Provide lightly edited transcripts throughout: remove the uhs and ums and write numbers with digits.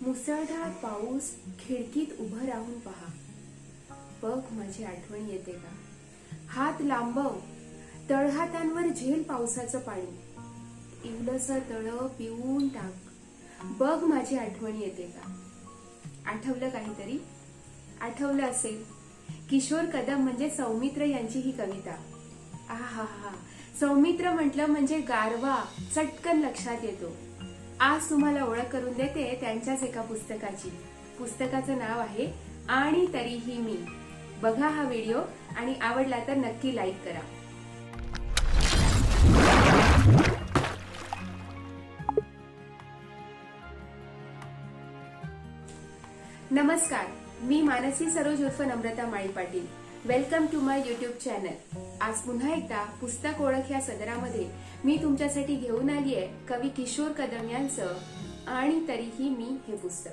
मुसळधार पाऊस खिडकीत उभं राहून पहा. बघ माझी आठवण येते का? हात लांबव, तळहातांवर झेल पावसाचं पाणी. इवलसं तळ पिऊन टाक. बघ माझी आठवण येते का? आठवलं काहीतरी? आठवलं असेल. किशोर कदम म्हणजे सौमित्र यांची ही कविता. आहा हा, सौमित्र म्हटलं म्हणजे गारवा चटकन लक्षात येतो. आज तुम्हाला ओळख करून देते त्यांच्याच एका पुस्तकाची. पुस्तकाचं नाव आहे आणि तरीही मी. बघा हा व्हिडिओ आणि आवडला तर नक्की लाईक करा. नमस्कार, मी मानसी सरोज उर्फ Namrata Mali Patil. Welcome to my YouTube channel. आज पुन्हा एकदा पुस्तक ओळख या सदरामध्ये मी तुमच्यासाठी घेऊन आली आहे कवी किशोर कदम यांचं आणि तरीही मी हे पुस्तक.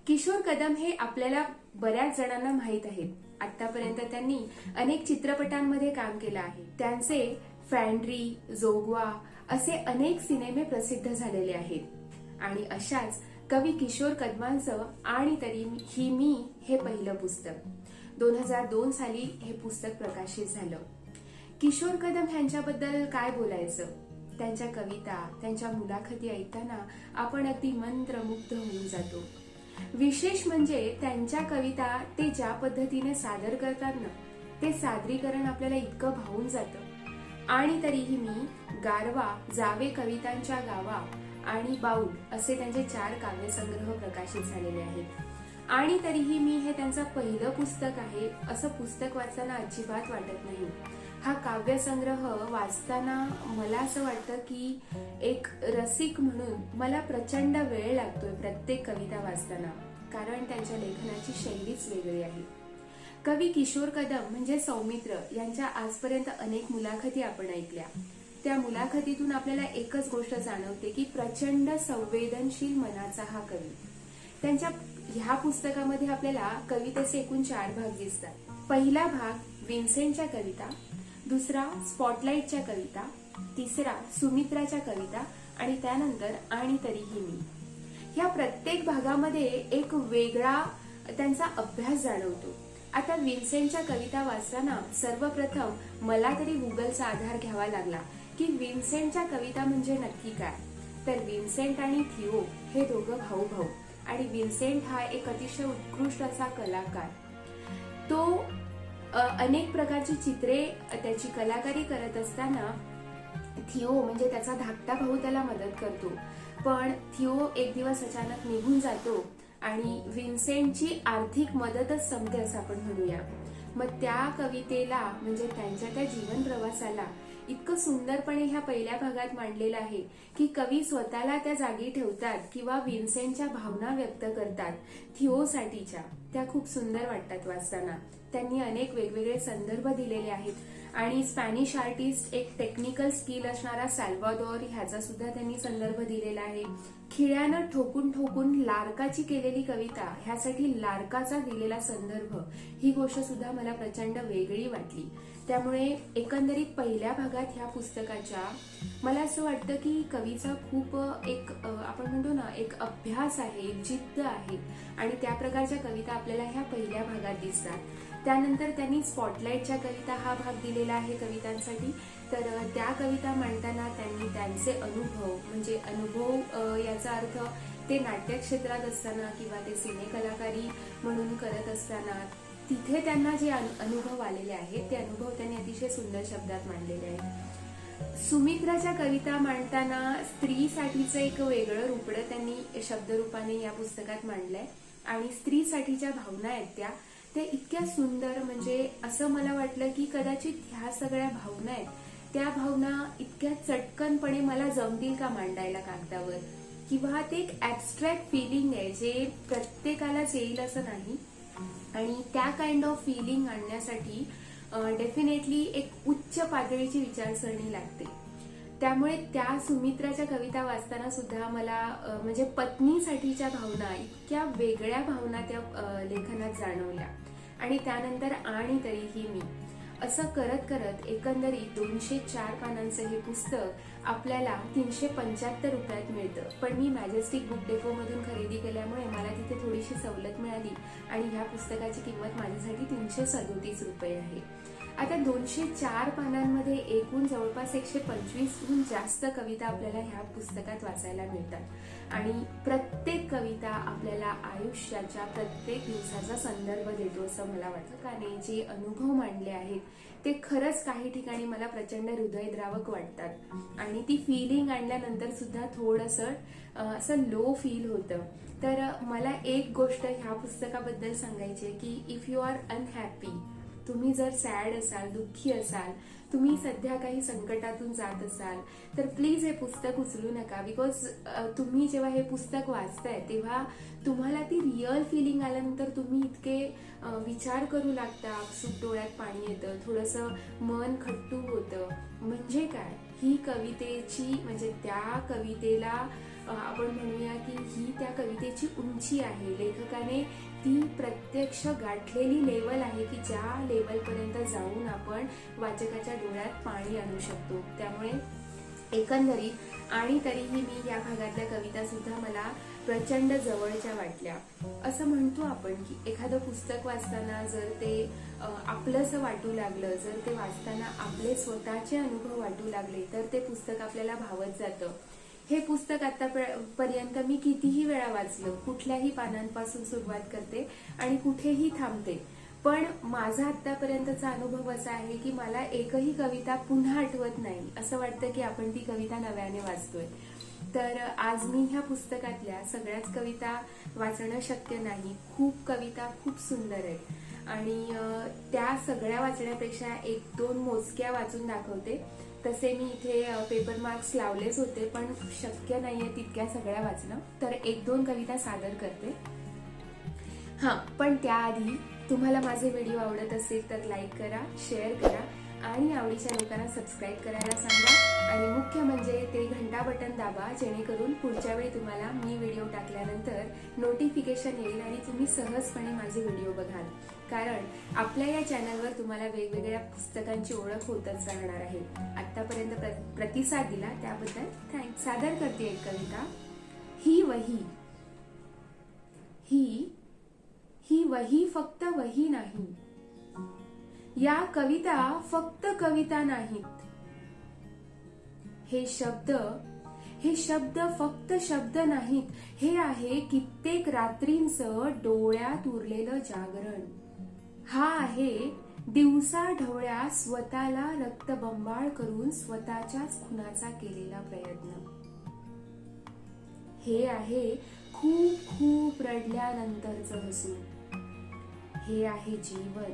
किशोर कदम हे आपल्याला बऱ्याच जणांना माहीत आहेत. आतापर्यंत त्यांनी अनेक चित्रपटांमध्ये काम केलं आहे. त्यांचे फॅन्ड्री, जोगवा असे अनेक सिनेमे प्रसिद्ध झालेले आहेत. आणि अशाच कवी किशोर कदमांचं आणि तरीही मी हे पहिलं पुस्तक 2002 साली हे पुस्तक प्रकाशित झालं. किशोर कदम यांच्याबद्दल काय बोलायचं? त्यांच्या कविता, त्यांच्या मुलाखती ऐकताना आपण अगदी मंत्रमुग्ध होऊन जातो. विशेष म्हणजे त्यांच्या कविता ते ज्या पद्धतीने सादर करतात ना, ते सादरीकरण आपल्याला इतकं भावून जातं. आणि तरीही मी, गारवा, जावे कवितांच्या गावा आणि बाऊल असे त्यांचे 4 काव्यसंग्रह प्रकाशित झालेले आहेत. आणि तरीही मी हे त्यांचं पहिलं पुस्तक आहे असं पुस्तक वाचताना अजिबात वाटत नाही. हा काव्यसंग्रह वाचताना मला असं वाटतं की एक रसिक म्हणून मला प्रचंड वेळ लागतोय प्रत्येक कविता वाचताना, कारण त्यांच्या लेखनाची शैलीच वेगळी आहे. कवी किशोर कदम म्हणजे सौमित्र यांच्या आजपर्यंत अनेक मुलाखती आपण ऐकल्या. त्या मुलाखतीतून आपल्याला एकच गोष्ट जाणवते की प्रचंड संवेदनशील मनाचा हा कवी. त्यांच्या ह्या पुस्तकामध्ये आपल्याला कवितेचे एकूण 4 भाग दिसतात. पहिला भाग विन्सेंटच्या कविता, दुसरा स्पॉटलाइटच्या कविता, तिसरा सुमित्राच्या कविता आणि त्यानंतर आणि तरीही मी. ह्या प्रत्येक भागामध्ये एक वेगळा त्यांचा अभ्यास जाणवतो. आता विन्सेंटच्या कविता वाचताना सर्वप्रथम मला तरी गुगलचा आधार घ्यावा लागला की विन्सेंटच्या कविता म्हणजे नक्की काय. तर विन्सेंट आणि थिओ हे दोघं भाऊ आणि विन्सेंट हा एक अतिशय उत्कृष्ट असा कलाकार. तो अनेक प्रकारची चित्रे त्याची कलाकारी करत असताना थिओ म्हणजे त्याचा धाकटा भाऊ त्याला मदत करतो. पण थिओ एक दिवस अचानक निघून जातो आणि विन्सेंटची आर्थिक मदतच संपते असं आपण म्हणूया. मग त्या कवितेला म्हणजे त्यांच्या त्या जीवन प्रवासाला इतकं सुंदरपणे ह्या पहिल्या भागात मांडलेलं आहे की कवी स्वतःला त्या जागी ठेवतात किंवा विन्सेंटच्या भावना व्यक्त करतात थिओसाठीच्या. त्या खूप सुंदर वाटतात वाचताना. त्यांनी अनेक वेगवेगळे संदर्भ दिलेले आहेत आणि स्पॅनिश आर्टिस्ट, एक टेक्निकल स्किल असणारा सॅल्वाडोर ह्याचा सुद्धा त्यांनी संदर्भ दिलेला आहे. खिळ्यानं ठोकून ठोकून लार्काची केलेली कविता, ह्यासाठी लार्काचा दिलेला संदर्भ, ही गोष्ट सुद्धा मला प्रचंड वेगळी वाटली. त्यामुळे एकंदरीत पहिल्या भागात ह्या पुस्तकाच्या मला असं वाटतं की कवीचा खूप एक आपण म्हणतो ना एक अभ्यास आहे, जिद्द आहे आणि त्या प्रकारच्या कविता आपल्याला ह्या पहिल्या भागात दिसतात. त्यानंतर त्यांनी स्पॉटलाइटच्या कविता हा भाग दिलेला आहे कवितांसाठी. तर त्या कविता मांडताना त्यांनी त्यांचे अनुभव म्हणजे अनुभव याचा अर्थ ते नाट्य क्षेत्रात असताना किंवा ते सिने कलाकारी म्हणून करत असताना तिथे त्यांना जे अनुभव आलेले आहेत ते अनुभव त्यांनी अतिशय सुंदर शब्दात मांडलेले आहेत. सुमित्राच्या कविता मांडताना स्त्रीसाठीचं एक वेगळं रूपडं त्यांनी शब्दरूपाने या पुस्तकात मांडलंय आणि स्त्रीसाठीच्या भावना आहेत त्या इतक्या सुंदर, म्हणजे असं मला वाटलं की कदाचित ह्या सगळ्या भावना आहेत त्या भावना इतक्या चटकनपणे मला जमतील का मांडायला कागदावर, किंवा ते एक ऍबस्ट्रॅक्ट फिलिंग आहे जे प्रत्येकालाच येईल असं नाही. आणि त्या काइंड ऑफ फिलिंग आणण्यासाठी डेफिनेटली एक उच्च पातळीची विचारसरणी लागते. त्यामुळे त्या सुमित्राच्या कविता वाचताना सुद्धा मला म्हणजे पत्नीसाठीच्या भावना, इतक्या वेगळ्या भावना त्या लेखनात जाणवल्या. आणि त्यानंतर आणि तरीही मी असं करत करत एकंदरीत 204 पानांचं हे पुस्तक आपल्याला 375 रुपयात मिळतं. पण मी मॅजेस्टिक बुक डेपो मधून खरेदी केल्यामुळे मला तिथे थोडीशी सवलत मिळाली आणि ह्या पुस्तकाची किंमत माझ्यासाठी 337 रुपये आहे. आता 204 पानांमध्ये एकूण जवळपास 125हून जास्त कविता आपल्याला ह्या पुस्तकात वाचायला मिळतात आणि प्रत्येक कविता आपल्याला आयुष्याच्या प्रत्येक दिवसाचा संदर्भ देतो असं मला वाटतं. कारण जे अनुभव मांडले आहेत ते खरंच काही ठिकाणी मला प्रचंड हृदयद्रावक वाटतात आणि ती फिलिंग आणल्यानंतर सुद्धा थोडंसं असं लो फील होतं. तर मला एक गोष्ट ह्या पुस्तकाबद्दल सांगायची आहे की इफ यू आर अनहॅपी, तुम्ही जर सॅड असाल, दुःखी असाल, तुम्ही सध्या काही संकटातून जात असाल तर प्लीज हे पुस्तक उचलू नका. बिकॉज तुम्ही जेव्हा हे पुस्तक वाचताय तेव्हा तुम्हाला ती रिअल फिलिंग आल्यानंतर तुम्ही इतके विचार करू लागता, आपसूक डोळ्यात पाणी येतं, थोडंसं मन खट्टू होतं. म्हणजे काय, ही कवितेची म्हणजे त्या कवितेला आपण म्हणूया की ही त्या कवितेची उंची आहे. लेखकाने ती प्रत्यक्ष गाठलेली लेवल आहे की ज्या लेवल पर्यंत जाऊन आपण वाचकाच्या डोळ्यात पाणी आणू शकतो. त्यामुळे एकंदरीत आणि तरीही मी या भागातल्या कविता सुद्धा मला प्रचंड जवळच्या वाटल्या. असं म्हणतो आपण की एखादं पुस्तक वाचताना जर ते आपलंसं वाटू लागलं, जर ते वाचताना आपले स्वतःचे अनुभव वाटू लागले तर ते पुस्तक आपल्याला भावत जातं. हे पुस्तक आतापर्यंत मी कितीही वेळा वाचलं, कुठल्याही पानांपासून सुरुवात करते आणि कुठेही थांबते, पण माझा आतापर्यंतचा अनुभव असा आहे की मला एकही कविता पुन्हा आठवत नाही. असं वाटतं की आपण ती कविता नव्याने वाचतोय. तर आज मी ह्या पुस्तकातल्या सगळ्याच कविता वाचणं शक्य नाही. खूप कविता खूप सुंदर आहेत आणि त्या सगळ्या वाचण्यापेक्षा 1-2 मोजक्या वाचून दाखवते. तसे मी इथे पेपर मार्क्स लावलेच होते पण शक्य नाहीये तितक्या सगळ्या वाचणं, तर 1-2 कविता सादर करते. पण त्याआधी तुम्हाला माझे व्हिडिओ आवडत असेल तर लाईक करा, शेअर करा आणि आवडीच्या लोकांना सबस्क्राईब करायला सांगा आणि मुख्य म्हणजे ते घंटा बटन दाबा, जेणेकरून पुढच्या वेळी तुम्हाला मी व्हिडिओ टाकल्यानंतर नोटिफिकेशन येईल आणि तुम्ही सहजपणे माझे व्हिडिओ बघाल. कारण आपल्या या चॅनलवर तुम्हाला वेगवेगळ्या पुस्तकांची ओळख होतच राहणार आहे. आतापर्यंत प्रतिसाद दिला त्याबद्दल थँक्स. सादर करते एक कविता. ही वही फक्त वही नाही. या कविता फक्त कविता नाहीत. हे शब्द फक्त शब्द नाहीत. हे आहे कित्येक रात्रींचं डोळ्यात उरलेलं जागरण. हा आहे दिवसा ढवळ्या स्वतःला रक्तबंबाळ करून स्वतःच्याच खुनाचा केलेला प्रयत्न. हे आहे खूप खूप रडल्यानंतरचं हसून. हे आहे जीवन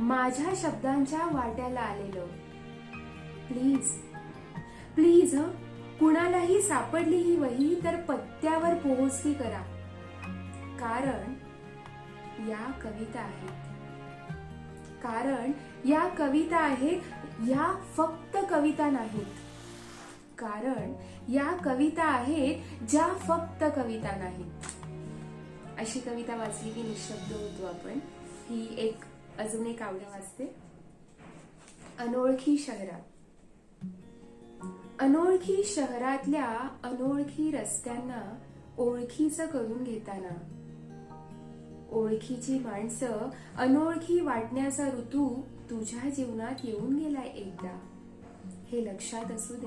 माझ्या शब्दांच्या वाट्याला आलेलं. प्लीज कुणालाही सापडली ही वही तर पत्त्यावर पोहोचली करा. कारण या कविता आहेत. या फक्त कविता नाहीत. कारण या कविता आहेत ज्या फक्त कविता नाहीत. अशी कविता वाचली की निशब्द होतो आपण. ही एक अजून एक आवड वाचते. अनोळखी शहरातल्या अनोळखी रस्त्यांना ओळखीचं करून घेताना, ओळखीची माणसं अनोळखी वाटण्याचा ऋतू तुझ्या जीवनात येऊन गेलाय एकदा. हे लक्षात असू दे.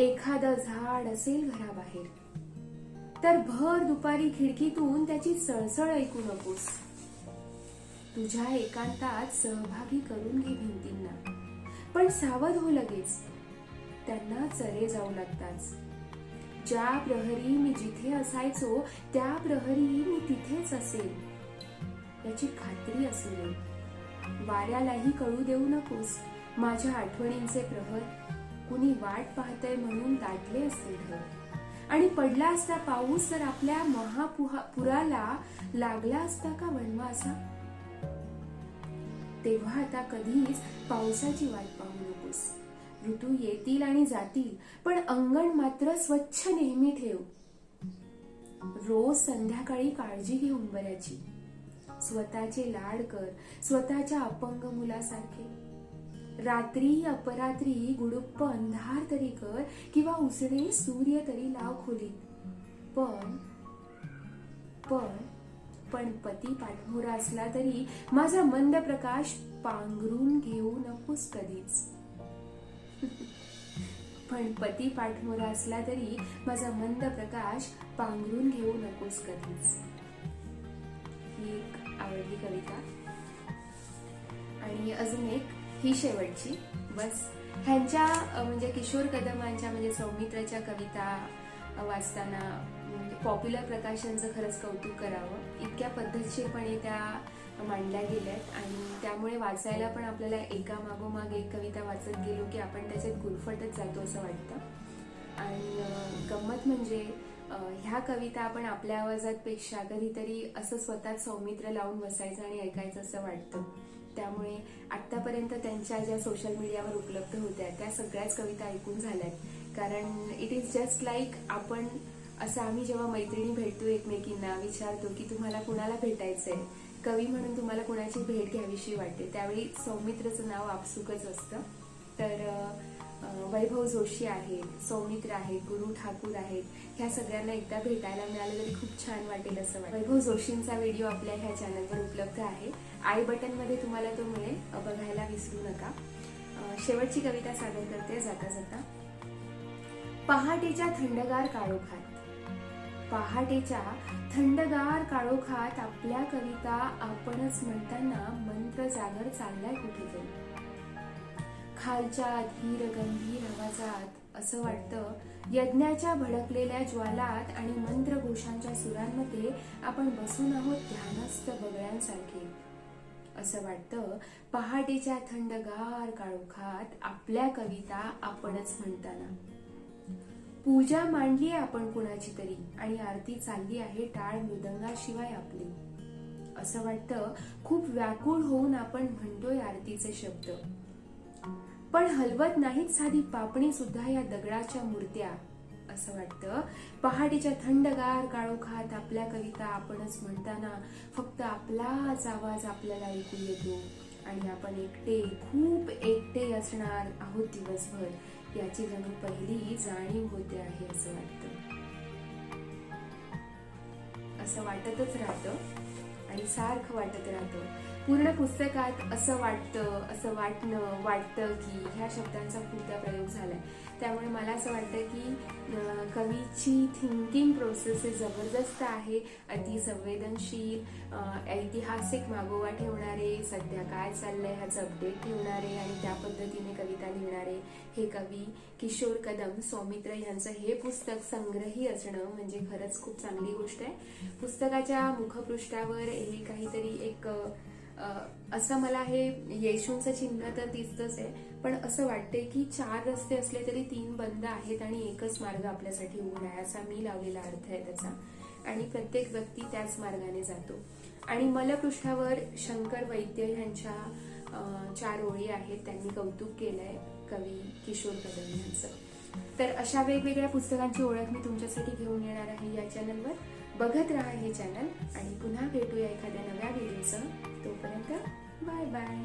एखादं झाड असेल घराबाहेर तर भर दुपारी खिडकीतून त्याची सळसळ ऐकू नकोस. तुझ्या एकांतात सहभागी करून घे भिंतींना, पण सावध हो लगेच. त्यांना चरे जाऊ लागताच. ज्या प्रहरी मी जिथे असायचो त्या प्रहरी मी तिथेच असेल याची खात्री असू दे. वाऱ्यालाही कळू देऊ नकोस माझ्या आठवणींचे प्रहर. कुणी वाट पाहतय म्हणून दाटले असते घर. आणि पडला असता पाऊस तर आपल्या महापुराला लागला असता का वणवा असा. तेव्हा आता कधीच पावसाची वाट पाहू नकोस. ऋतू येतील आणि जातील पण अंगण मात्र स्वच्छ नेहमी ठेव. रोज संध्याकाळी काळजी घे उंबऱ्याची. स्वतःचे लाड कर स्वतःच्या अपंग मुलासारखे. रात्री अपरात्री गुडुप्प अंधार तरी कर किंवा उसळे सूर्य तरी लाव खोलीत. पण पती पाठमोरा असला तरी माझा मंद प्रकाश पांघरून घेऊ नकोस कधीच. पण पती पाठमोरा असला तरी माझा मंद प्रकाश पांघरून घेऊ नकोस कधीच. ही एक आवडली कविता. आणि अजून एक, ही शेवटची. बस ह्यांच्या म्हणजे किशोर कदमांच्या म्हणजे सौमित्रच्या कविता वाचताना पॉप्युलर प्रकाशनचं खरंच कौतुक करावं. इतक्या पद्धतशीरपणे त्या मांडल्या गेल्यात आणि त्यामुळे वाचायला पण आपल्याला एका मागोमाग एक कविता वाचत गेलो की आपण त्याच्यात गुरफटत जातो असं वाटतं. आणि गंमत म्हणजे ह्या कविता आपण आपल्या आवाजात पेक्षा कधीतरी असं स्वतः सौमित्र लावून बसायचं आणि ऐकायचं असं वाटतं. त्यामुळे आतापर्यंत त्यांच्या ज्या सोशल मीडियावर उपलब्ध होत्या त्या सगळ्याच कविता ऐकून झाल्यात. कारण इट इज जस्ट लाईक आपण असं आम्ही जेव्हा मैत्रिणी भेटतो एकमेकींना विचारतो की तुम्हाला कुणाला भेटायचंय, कवी म्हणून तुम्हाला कुणाची भेट घ्यावीशी वाटते, त्यावेळी सौमित्रचं नाव आपसुकच असतं. तर वैभव जोशी आहेत, सौमित्र आहेत, गुरु ठाकूर आहेत, ह्या सगळ्यांना एकदा भेटायला मिळालं तरी खूप छान वाटेल असं वाटतं. वैभव जोशींचा व्हिडिओ आपल्या ह्या चॅनलवर उपलब्ध आहे. आय बटन मध्ये तुम्हाला तो मिळेल, बघायला विसरू नका. शेवटची कविता सादर करते जाता जाता. पहाटेच्या थंडगार काळोखात, पहाटेच्या थंडगार काळोखात आपल्या कविता आपणच म्हणताना मंत्र जागर चाललाय कुठेतरी. खालच्या धीर गंभीर आवाजात असं वाटतं यज्ञाच्या भडकलेल्या ज्वालात आणि मंत्र घोषांच्या सुरांमध्ये आपण बसून आहोत ध्यानस्थ बगळ्यांसारखे. असं वाटतं पहाटेच्या थंडगार काळोखात आपल्या कविता आपणच म्हणताना. पूजा मांडली आपण कुणाची तरी आणि आरती चालली आहे टाळ मृदंगाशिवाय आपली. असं वाटतं खूप व्याकुळ होऊन आपण म्हणतोय आरतीचे शब्द, पण हलवत नाहीत साधी पापणी सुद्धा या दगडाच्या मूर्त्या. असं वाटतं पहाटेच्या थंडगार काळोखात आपल्या कविता आपणच म्हणताना फक्त आपलाच आवाज आपल्याला ऐकू येतो आणि आपण एकटे, खूप एकटे असणार आहोत दिवसभर याची जणू पहिली जाणीव होते आहे असं वाटतं. असं वाटतच राहतं आणि सारखं वाटत राहतं. पूर्ण पुस्तकात असं वाटतं, असं वाटतं की ह्या शब्दांचा खूपदा प्रयोग झालाय. त्यामुळे मला असं वाटतं की कवीची थिंकिंग प्रोसेस ही जबरदस्त आहे, अति संवेदनशील, ऐतिहासिक मागोवा ठेवणारे, सध्या काय चाललंय ह्याचं अपडेट ठेवणारे आणि त्या पद्धतीने कविता लिहिणारे हे कवी किशोर कदम सौमित्र यांचं हे पुस्तक संग्रही असणं म्हणजे खरंच खूप चांगली गोष्ट आहे. पुस्तकाच्या मुखपृष्ठावर हे काहीतरी एक असं मला हे येशूंचं चिन्ह तर दिसतच आहे, पण असं वाटतंय की 4 रस्ते असले तरी 3 बंद आहेत आणि एकच मार्ग आपल्यासाठी उघडा आहे असा मी लावलेला अर्थ आहे त्याचा. आणि प्रत्येक व्यक्ती त्याच मार्गाने जातो. आणि मलपृष्ठावर शंकर वैद्य यांच्या 4 ओळी आहेत, त्यांनी कौतुक केलंय कवी किशोर कदम यांचं. तर अशा वेगवेगळ्या पुस्तकांची ओळख मी तुमच्यासाठी घेऊन येणार आहे या चॅनलवर. बघत राहा हे चॅनल आणि पुन्हा भेटूया एखाद्या नव्या व्हिडिओसह. तोपर्यंत बाय बाय.